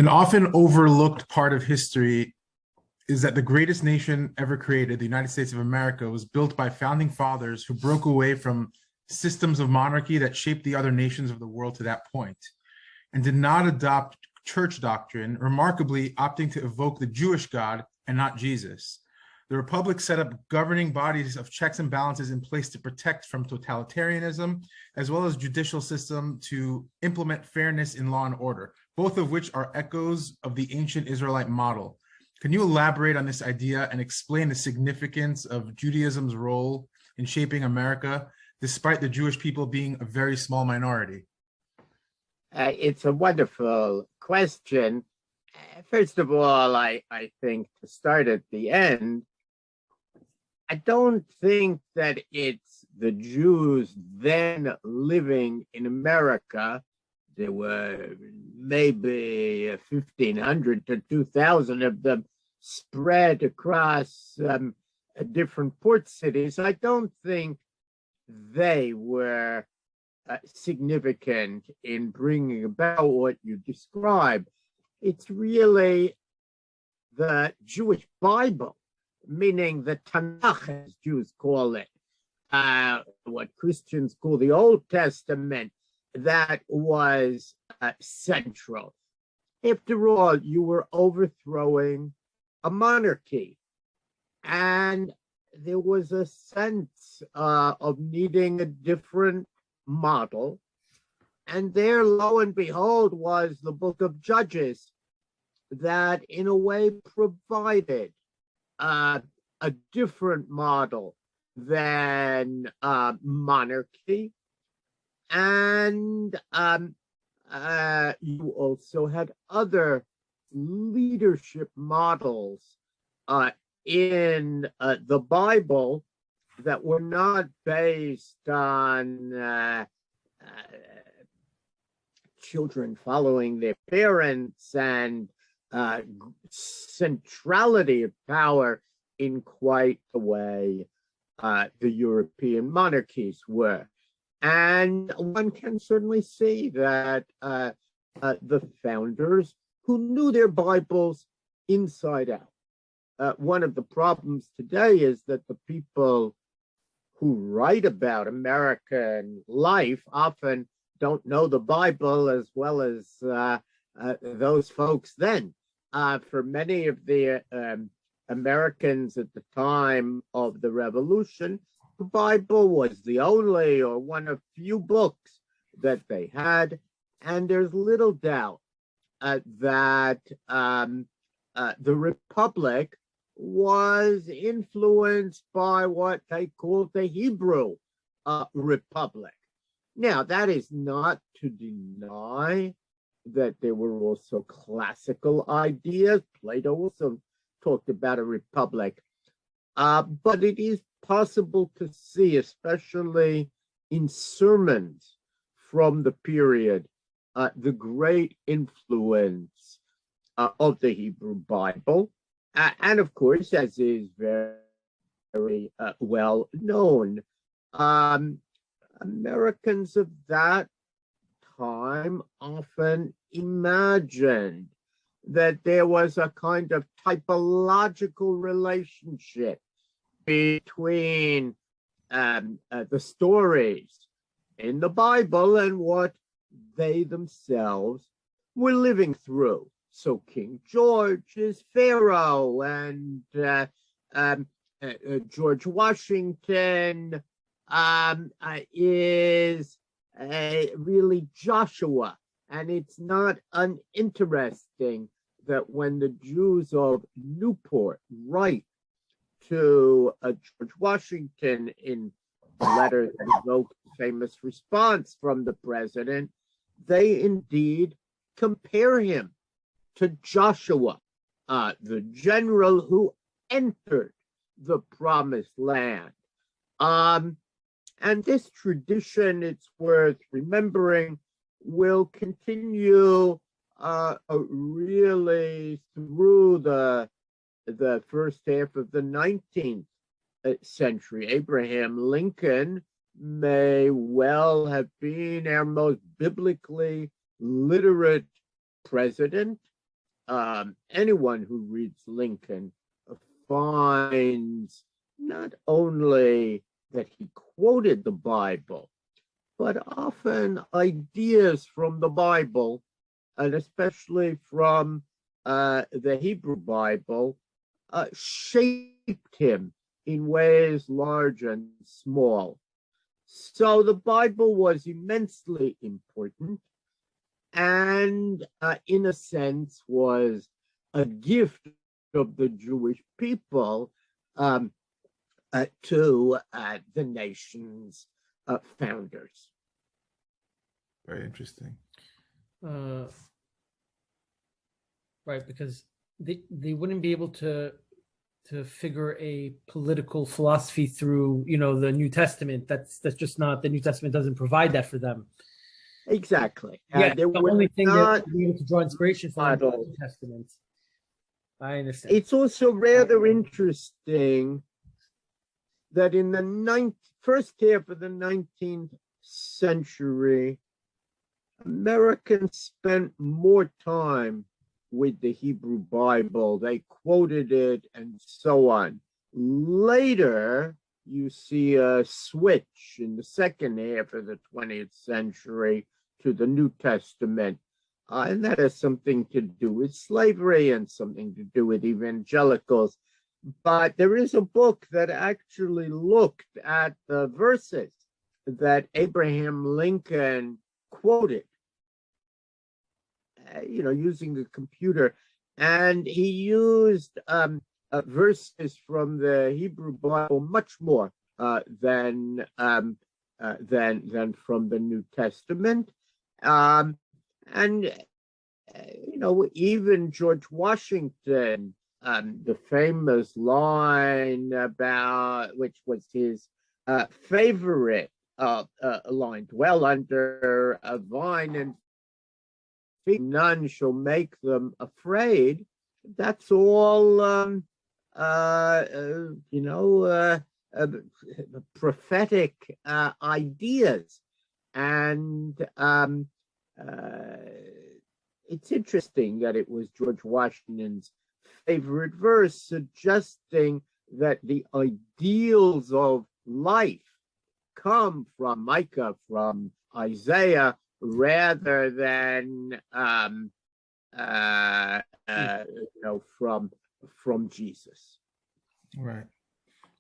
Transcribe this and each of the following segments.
An often overlooked part of history is that the greatest nation ever created, the United States of America, was built by founding fathers who broke away from systems of monarchy that shaped the other nations of the world to that point, and did not adopt church doctrine, remarkably opting to evoke the Jewish God and not Jesus. The Republic set up governing bodies of checks and balances in place to protect from totalitarianism, as well as judicial system to implement fairness in law and order, both of which are echoes of the ancient Israelite model. Can you elaborate on this idea and explain the significance of Judaism's role in shaping America, despite the Jewish people being a very small minority? It's a wonderful question. First of all, I think to start at the end, I don't think that it's the Jews then living in America. There were maybe 1,500 to 2,000 of them spread across different port cities. I don't think they were significant in bringing about what you describe. It's really the Jewish Bible, meaning the Tanakh, as Jews call it, what Christians call the Old Testament, that was central. After all, you were overthrowing a monarchy, and there was a sense of needing a different model. And there, lo and behold, was the book of Judges that in a way provided a different model than monarchy. And you also had other leadership models in the Bible that were not based on children following their parents and centrality of power in quite the way the European monarchies were. And one can certainly see that the founders who knew their Bibles inside out. One of the problems today is that the people who write about American life often don't know the Bible as well as those folks then. For many of the Americans at the time of the Revolution, the Bible was the only or one of few books that they had. And there's little doubt that the Republic was influenced by what they called the Hebrew Republic. Now, that is not to deny that there were also classical ideas. Plato also talked about a republic. But it is possible to see, especially in sermons from the period, the great influence of the Hebrew Bible. And of course, as is very, very well known, Americans of that time often imagined that there was a kind of typological relationship between the stories in the Bible and what they themselves were living through. So King George is Pharaoh, and George Washington is really Joshua. And it's not uninteresting that when the Jews of Newport write to George Washington in a letter that evoked a famous response from the president, they indeed compare him to Joshua, the general who entered the promised land. And this tradition, it's worth remembering, will continue really through the first half of the 19th century. Abraham Lincoln may well have been our most biblically literate president. anyone who reads Lincoln finds not only that he quoted the Bible, but often ideas from the Bible, and especially from the Hebrew Bible, shaped him in ways large and small. So the Bible was immensely important, and in a sense was a gift of the Jewish people to the nation's founders. Very interesting. Right, because they wouldn't be able to figure a political philosophy through, the New Testament. That's just not, the New Testament doesn't provide that for them. Exactly. Yeah, the only thing that be able to draw inspiration from the New Testament. I understand. It's also rather interesting that in the first half of the 19th century, Americans spent more time with the Hebrew Bible. They quoted it and so on. Later, you see a switch in the second half of the 20th century to the New Testament. And that has something to do with slavery and something to do with evangelicals. But there is a book that actually looked at the verses that Abraham Lincoln quoted, using a computer. And he used verses from the Hebrew Bible much more than from the New Testament. Even George Washington, the famous line about, which was his favorite line, dwell under a vine and none shall make them afraid. That's all, prophetic ideas. And it's interesting that it was George Washington's favorite verse, suggesting that the ideals of life come from Micah, from Isaiah, rather than from Jesus. Right.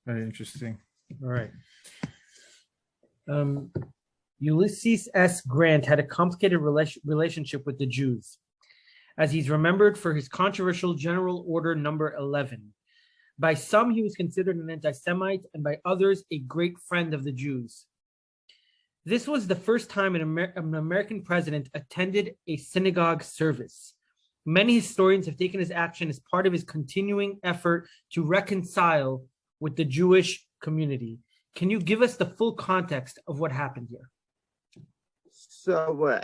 Very interesting. All right. Ulysses S. Grant had a complicated relationship with the Jews, as he's remembered for his controversial General Order Number 11. By some, he was considered an anti-Semite, and by others, a great friend of the Jews. This was the first time an American president attended a synagogue service. Many historians have taken his action as part of his continuing effort to reconcile with the Jewish community. Can you give us the full context of what happened here? So,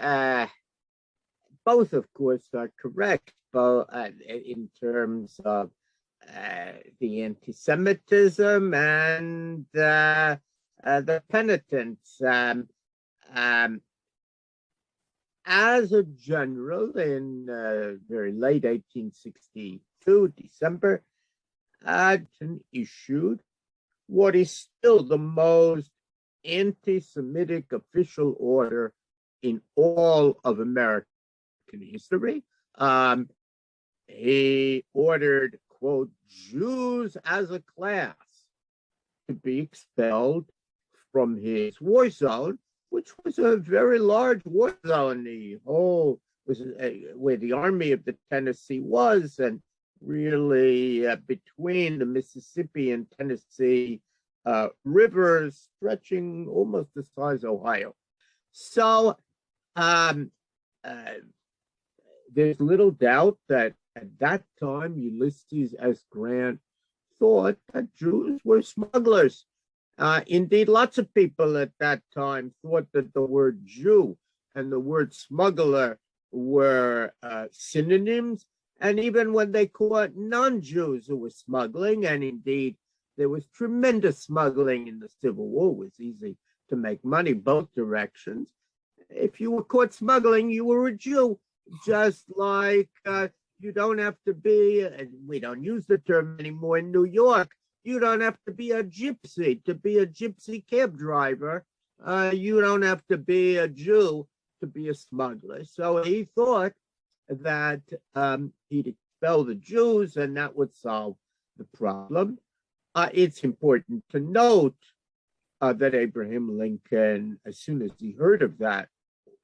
both, of course, are correct, both in terms of the anti-Semitism and the penitence. As a general, in very late 1862, December, Adton issued what is still the most anti-Semitic official order in all of American history. He ordered, quote, Jews as a class to be expelled from his war zone, which was a very large war zone. The whole was where the Army of the Tennessee was, and really between the Mississippi and Tennessee rivers, stretching almost as far as Ohio. So there's little doubt that at that time, Ulysses S. Grant thought that Jews were smugglers. Indeed, lots of people at that time thought that the word Jew and the word smuggler were synonyms. And even when they caught non-Jews who were smuggling, and indeed there was tremendous smuggling in the Civil War, it was easy to make money both directions. If you were caught smuggling, you were a Jew, just like you don't have to be, we don't use the term anymore in New York, you don't have to be a gypsy to be a gypsy cab driver. You don't have to be a Jew to be a smuggler. So he thought that he'd expel the Jews and that would solve the problem. It's important to note that Abraham Lincoln, as soon as he heard of that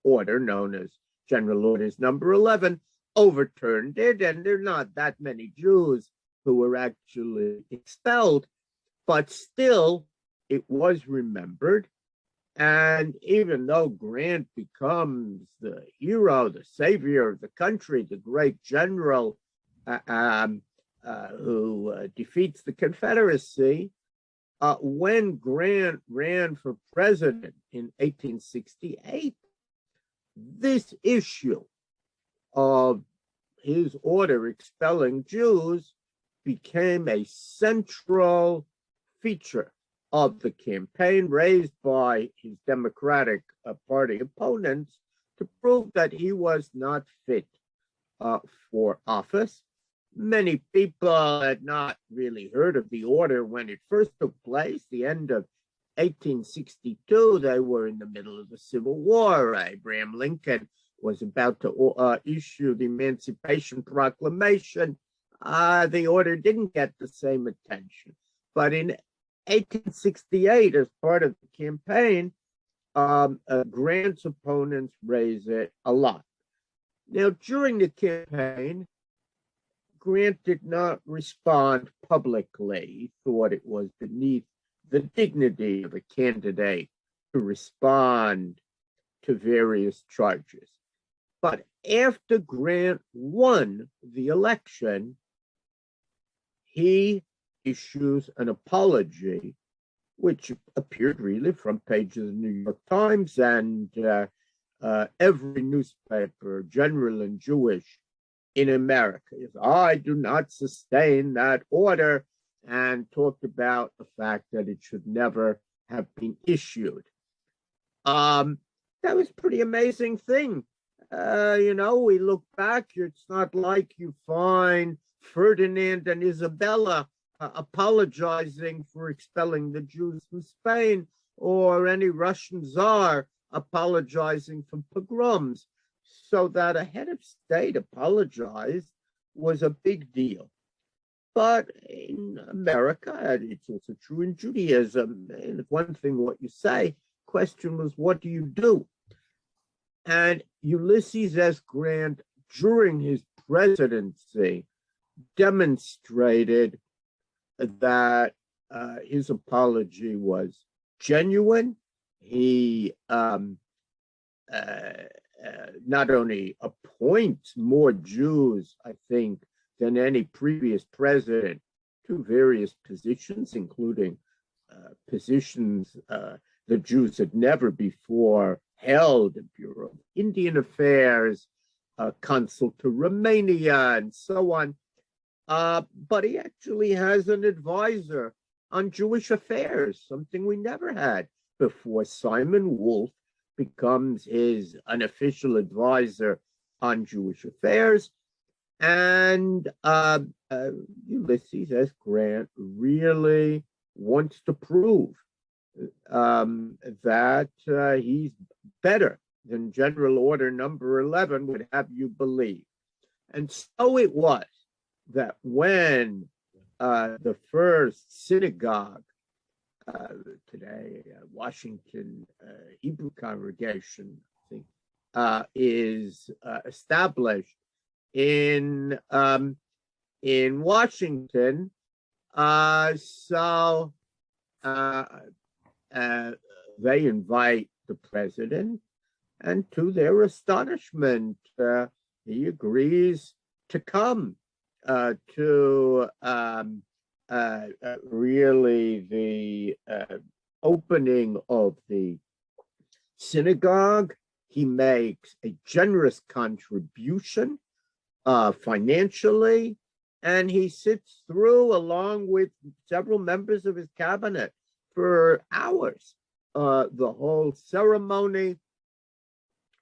order known as General Orders Number 11, overturned it, and there are not that many Jews who were actually expelled, but still it was remembered. And even though Grant becomes the hero, the savior of the country, the great general who defeats the Confederacy, when Grant ran for president in 1868, this issue of his order expelling Jews became a central feature of the campaign raised by his Democratic Party opponents to prove that he was not fit for office. Many people had not really heard of the order when it first took place, the end of 1862. They were in the middle of the Civil War. Abraham Lincoln was about to issue the Emancipation Proclamation. The order didn't get the same attention. But in 1868, as part of the campaign, Grant's opponents raised it a lot. Now, during the campaign, Grant did not respond publicly. He thought it was beneath the dignity of a candidate to respond to various charges. But after Grant won the election, he issues an apology, which appeared really front page of the New York Times and every newspaper, general and Jewish, in America. I do not sustain that order, and talked about the fact that it should never have been issued. That was a pretty amazing thing. We look back, it's not like you find Ferdinand and Isabella apologizing for expelling the Jews from Spain, or any Russian czar apologizing for pogroms. So that a head of state apologized was a big deal. But in America, and it's also true in Judaism, and one thing what you say, question was, what do you do? And Ulysses S. Grant, during his presidency, demonstrated that his apology was genuine. He not only appoints more Jews, I think, than any previous president to various positions, including positions the Jews had never before held, the Bureau of Indian Affairs, consul to Romania, and so on. But he actually has an advisor on Jewish affairs, something we never had before. Simon Wolf becomes his unofficial advisor on Jewish affairs. And Ulysses S. Grant really wants to prove that he's better than General Order Number 11 would have you believe. And so it was that when the first synagogue, today Washington Hebrew congregation, I think, is established in Washington, so they invite the president, and to their astonishment, he agrees to come to really the opening of the synagogue. He makes a generous contribution financially, and he sits through, along with several members of his cabinet, for hours the whole ceremony,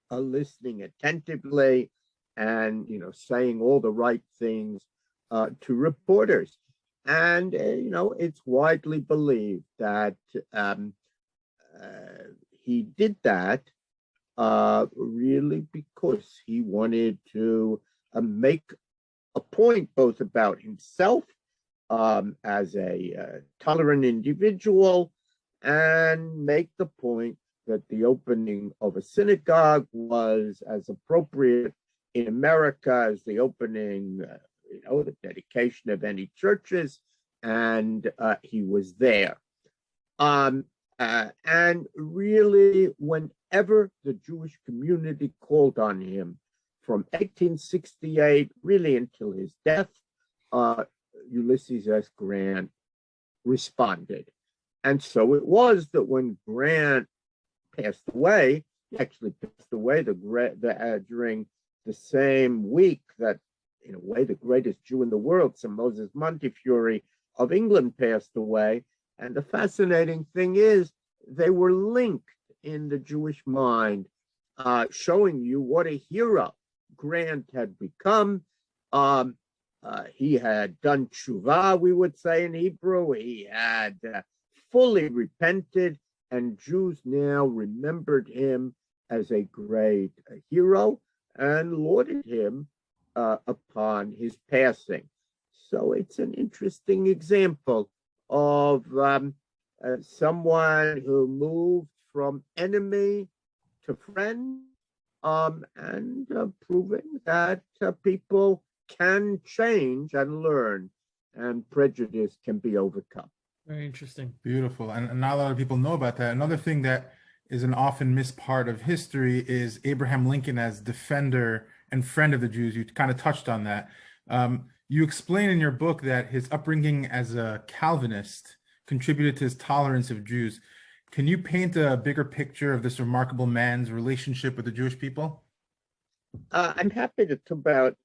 listening attentively and saying all the right things to reporters. And it's widely believed that he did that really because he wanted to make a point both about himself as a tolerant individual, and make the point that the opening of a synagogue was as appropriate in America as the opening, the dedication of any churches, and he was there. And really, whenever the Jewish community called on him, from 1868 really until his death, Ulysses S. Grant responded. And so it was that when Grant passed away, he actually passed away during the same week that, in a way, the greatest Jew in the world, Sir Moses Montefiore of England, passed away. And the fascinating thing is, they were linked in the Jewish mind, showing you what a hero Grant had become. He had done tshuva, we would say in Hebrew. He had fully repented, and Jews now remembered him as a great hero and lauded him upon his passing. So it's an interesting example of someone who moved from enemy to friend, and proving that people can change and learn, and prejudice can be overcome. Very interesting. Beautiful. And not a lot of people know about that. Another thing that is an often missed part of history is Abraham Lincoln as defender and friend of the Jews. You kind of touched on that. You explain in your book that his upbringing as a Calvinist contributed to his tolerance of Jews. Can you paint a bigger picture of this remarkable man's relationship with the Jewish people? I'm happy to talk about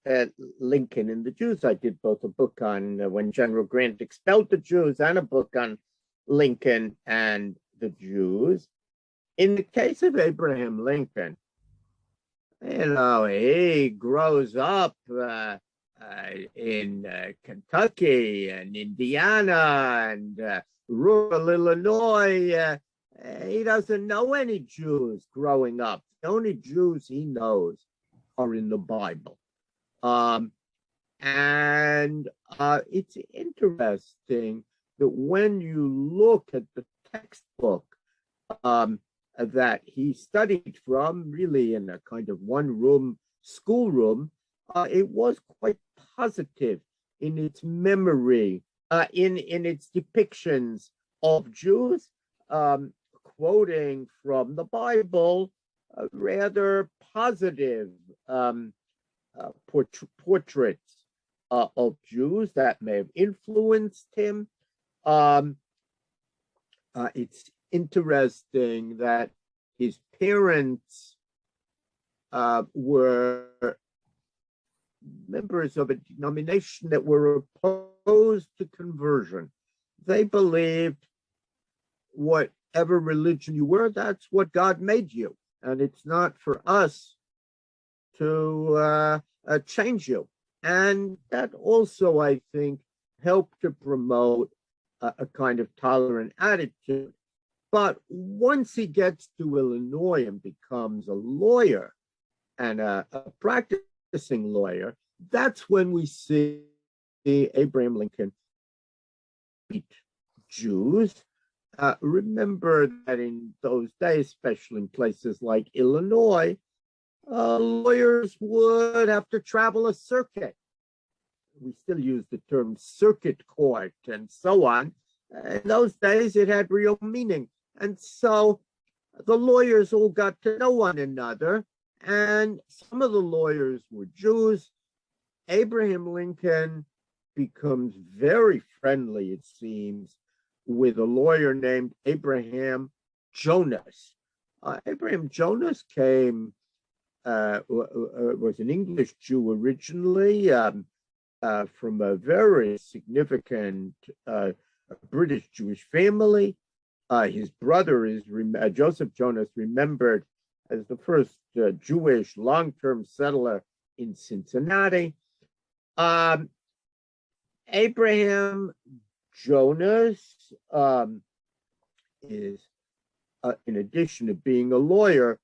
Lincoln and the Jews. I did both a book on when General Grant expelled the Jews and a book on Lincoln and the Jews. In the case of Abraham Lincoln, he grows up in Kentucky and Indiana and rural Illinois. He doesn't know any Jews growing up. The only Jews he knows are in the Bible. And it's interesting that when you look at the textbook that he studied from, really in a kind of one-room schoolroom, it was quite positive in its memory, in its depictions of Jews, quoting from the Bible, rather positive portraits of Jews that may have influenced him. It's interesting that his parents were members of a denomination that were opposed to conversion. They believed whatever religion you were, that's what God made you. And it's not for us to change you. And that also, I think, helped to promote a kind of tolerant attitude. But once he gets to Illinois and becomes a lawyer and a practicing lawyer, that's when we see Abraham Lincoln meet Jews. Remember that in those days, especially in places like Illinois, lawyers would have to travel a circuit. We still use the term circuit court and so on. In those days, it had real meaning. And so the lawyers all got to know one another, and some of the lawyers were Jews. Abraham Lincoln becomes very friendly, it seems, with a lawyer named Abraham Jonas. Abraham Jonas was an English Jew originally, from a very significant British Jewish family. His brother is Joseph Jonas, remembered as the first Jewish long-term settler in Cincinnati. Abraham Jonas is, in addition to being a lawyer,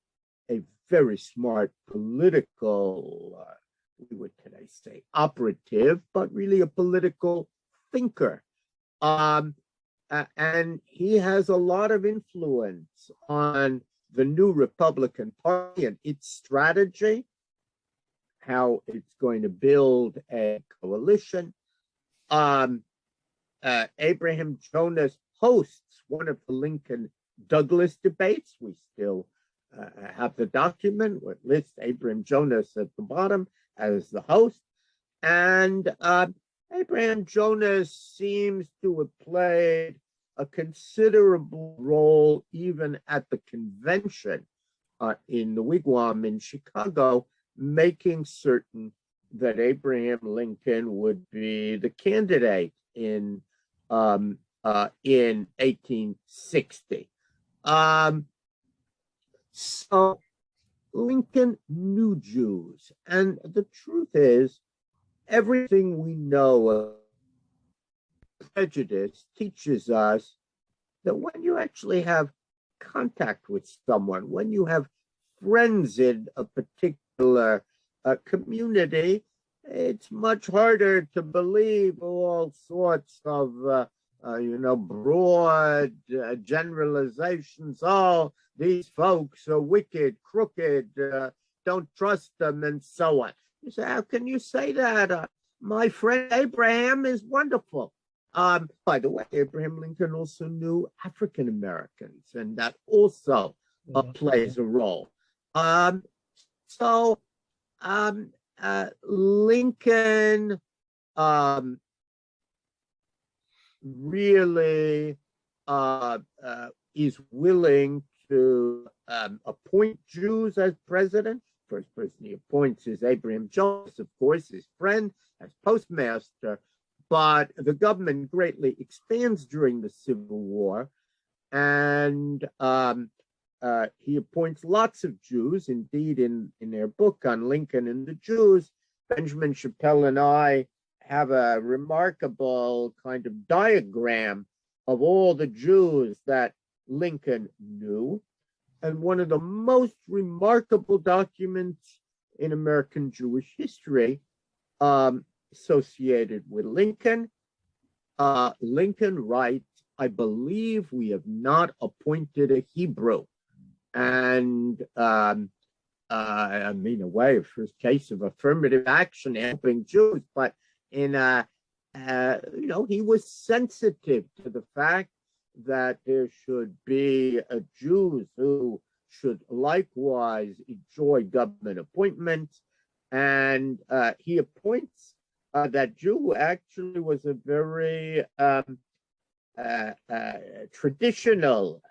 a very smart political, we would today say operative, but really a political thinker. And he has a lot of influence on the new Republican Party and its strategy, how it's going to build a coalition. Abraham Jonas hosts one of the Lincoln-Douglas debates. We still have the document where it lists Abraham Jonas at the bottom as the host. And Abraham Jonas seems to have played a considerable role even at the convention in the Wigwam in Chicago, making certain that Abraham Lincoln would be the candidate in 1860. So Lincoln knew Jews, and the truth is, everything we know of prejudice teaches us that when you actually have contact with someone, when you have friends in a particular community, it's much harder to believe all sorts of, broad generalizations. Oh, these folks are wicked, crooked, don't trust them, and so on. You say, how can you say that? My friend Abraham is wonderful. By the way, Abraham Lincoln also knew African Americans, and that also plays a role. Lincoln really is willing to appoint Jews as president. First person he appoints is Abraham Jonas, of course, his friend, as postmaster. But the government greatly expands during the Civil War, and he appoints lots of Jews. Indeed, in their book on Lincoln and the Jews, Benjamin Chappell and I have a remarkable kind of diagram of all the Jews that Lincoln knew. And one of the most remarkable documents in American Jewish history associated with Lincoln, Lincoln writes, I believe we have not appointed a Hebrew. And in a way, first case of affirmative action helping Jews, but he was sensitive to the fact that there should be Jews who should likewise enjoy government appointments. And he appoints that Jew, who actually was a very traditional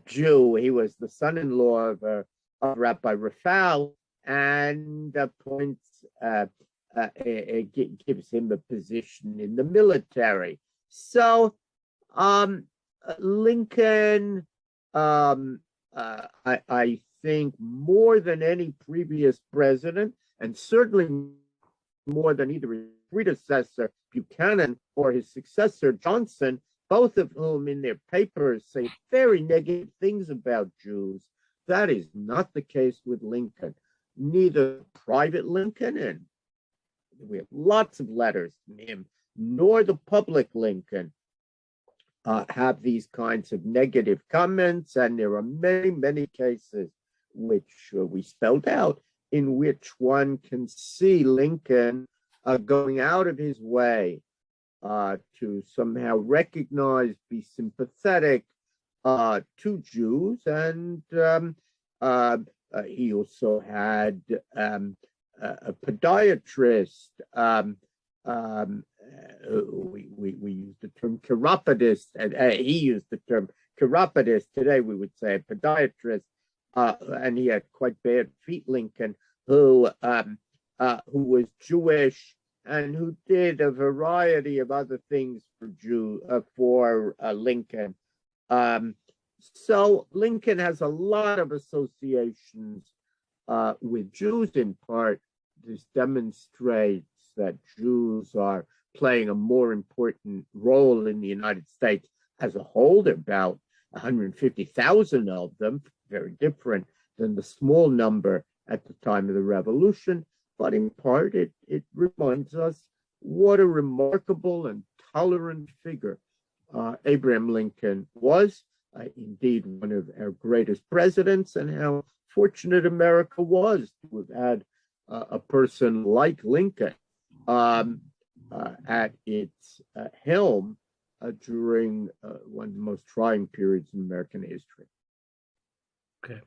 Jew. He was the son-in-law of Rabbi Raphael, and appoints, gives him a position in the military. So Lincoln, I think, more than any previous president, and certainly more than either his predecessor Buchanan or his successor Johnson, both of whom in their papers say very negative things about Jews. That is not the case with Lincoln. Neither private Lincoln, and we have lots of letters from him, nor the public Lincoln have these kinds of negative comments. And there are many, many cases which we spelled out in which one can see Lincoln going out of his way to somehow recognize, be sympathetic to Jews. And he also had a podiatrist. We use the term chiropodist, and he used the term chiropodist. Today we would say a podiatrist, and he had quite bad feet, Lincoln, who was Jewish and who did a variety of other things for Lincoln. So Lincoln has a lot of associations with Jews, in part this demonstrates that Jews are playing a more important role in the United States as a whole. There are about 150,000 of them, very different than the small number at the time of the revolution. But in part, it reminds us what a remarkable and tolerant figure Abraham Lincoln was, indeed one of our greatest presidents, and how fortunate America was to have had a person like Lincoln at its helm during one of the most trying periods in American history. Okay.